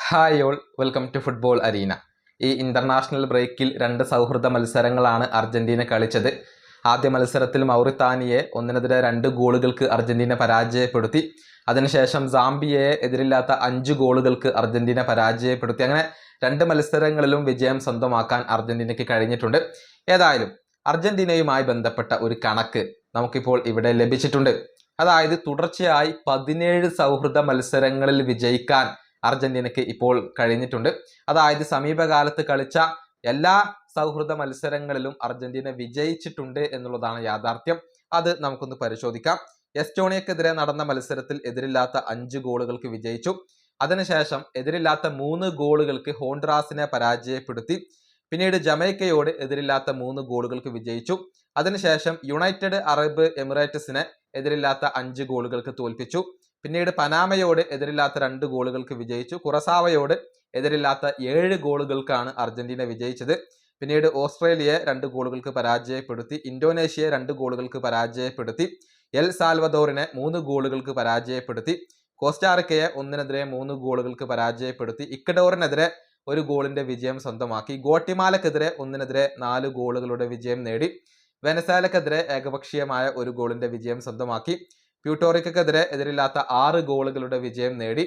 Hi all, welcome to football arena. ഈ international ബ്രേക്കിൽ 2 സൗഹൃദ മത്സരങ്ങളാണ് അർജന്റീന കളിച്ചത്. ആദ്യ മത്സരത്തിൽ മൗറിത്താനിയെ 1-2 ഗോളുകൾക്ക് അർജന്റീന പരാജയപ്പെടുത്തി. അതിനുശേഷം സാംബിയയെ എതിരില്ലാത്ത 5 ഗോളുകൾക്ക് അർജന്റീന പരാജയപ്പെടുത്തി. അങ്ങനെ 2 മത്സരങ്ങളിലും വിജയം സ്വന്തമാക്കാൻ അർജന്റീനയ്ക്ക് കഴിഞ്ഞിട്ടുണ്ട്. ഏതായാലും അർജന്റീനയുമായി ബന്ധപ്പെട്ട ഒരു കണക്ക് നമുക്കിപ്പോൾ ഇവിടെ ലഭിച്ചിട്ടുണ്ട്. അതായത് തുടർച്ചയായി 17 സൗഹൃദ മത്സരങ്ങളിൽ വിജയിക്കാൻ അർജന്റീനയ്ക്ക് ഇപ്പോൾ കഴിഞ്ഞിട്ടുണ്ട്. അതായത് സമീപകാലത്ത് കളിച്ച എല്ലാ സൗഹൃദ മത്സരങ്ങളിലും അർജന്റീന വിജയിച്ചിട്ടുണ്ട് എന്നുള്ളതാണ് യാഥാർത്ഥ്യം. അത് നമുക്കൊന്ന് പരിശോധിക്കാം. എസ്റ്റോണിയക്കെതിരെ നടന്ന മത്സരത്തിൽ എതിരില്ലാത്ത 5 ഗോളുകൾക്ക് വിജയിച്ചു. അതിനുശേഷം എതിരില്ലാത്ത 3 ഗോളുകൾക്ക് ഹോണ്ട്രാസിനെ പരാജയപ്പെടുത്തി. പിന്നീട് ജമൈക്കയോട് എതിരില്ലാത്ത 3 ഗോളുകൾക്ക് വിജയിച്ചു. അതിനുശേഷം യുണൈറ്റഡ് അറബ് എമിറേറ്റ്സിനെ എതിരില്ലാത്ത 5 ഗോളുകൾക്ക് തോൽപ്പിച്ചു. പിന്നീട് പനാമയോട് എതിരില്ലാത്ത 2 ഗോളുകൾക്ക് വിജയിച്ചു. കുറസാവയോട് എതിരില്ലാത്ത 7 ഗോളുകൾക്കാണ് അർജന്റീന വിജയിച്ചത്. പിന്നീട് ഓസ്ട്രേലിയയെ 2 ഗോളുകൾക്ക് പരാജയപ്പെടുത്തി. ഇന്തോനേഷ്യയെ 2 ഗോളുകൾക്ക് പരാജയപ്പെടുത്തി. എൽ സാൽവദോറിനെ 3 ഗോളുകൾക്ക് പരാജയപ്പെടുത്തി. കോസ്റ്റാറിക്കയെ 1-3 ഗോളുകൾക്ക് പരാജയപ്പെടുത്തി. ഇക്വഡോറിനെതിരെ 1 ഗോളിന്റെ വിജയം സ്വന്തമാക്കി. ഗോട്ടിമാലക്കെതിരെ 1-4 ഗോളുകളുടെ വിജയം നേടി. വെനസ്വേലക്കെതിരെ ഏകപക്ഷീയമായ 1 ഗോളിന്റെ വിജയം സ്വന്തമാക്കി. പ്യൂട്ടോറിക്കെതിരെ എതിരില്ലാത്ത 6 ഗോളുകളുടെ വിജയം നേടി.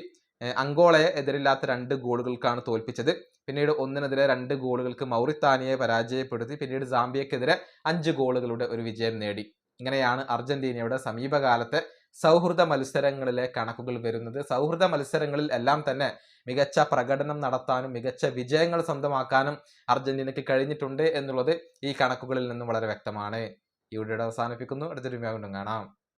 അങ്കോളയെ എതിരില്ലാത്ത 2 ഗോളുകൾക്കാണ് തോൽപ്പിച്ചത്. പിന്നീട് 1-2 ഗോളുകൾക്ക് മൗറിത്താനിയെ പരാജയപ്പെടുത്തി. പിന്നീട് സാംബിയക്കെതിരെ 5 ഗോളുകളുടെ ഒരു വിജയം നേടി. ഇങ്ങനെയാണ് അർജന്റീനയുടെ സമീപകാലത്തെ സൗഹൃദ മത്സരങ്ങളിലെ കണക്കുകൾ വരുന്നത്. സൗഹൃദ മത്സരങ്ങളിൽ എല്ലാം തന്നെ മികച്ച പ്രകടനം നടത്താനും മികച്ച വിജയങ്ങൾ സ്വന്തമാക്കാനും അർജന്റീനയ്ക്ക് കഴിഞ്ഞിട്ടുണ്ട് എന്നുള്ളത് ഈ കണക്കുകളിൽ നിന്നും വളരെ വ്യക്തമാണ്. ഈ വീഡിയോ അവസാനിപ്പിക്കുന്നു. അടുത്തൊരു വീഡിയോ കാണാം.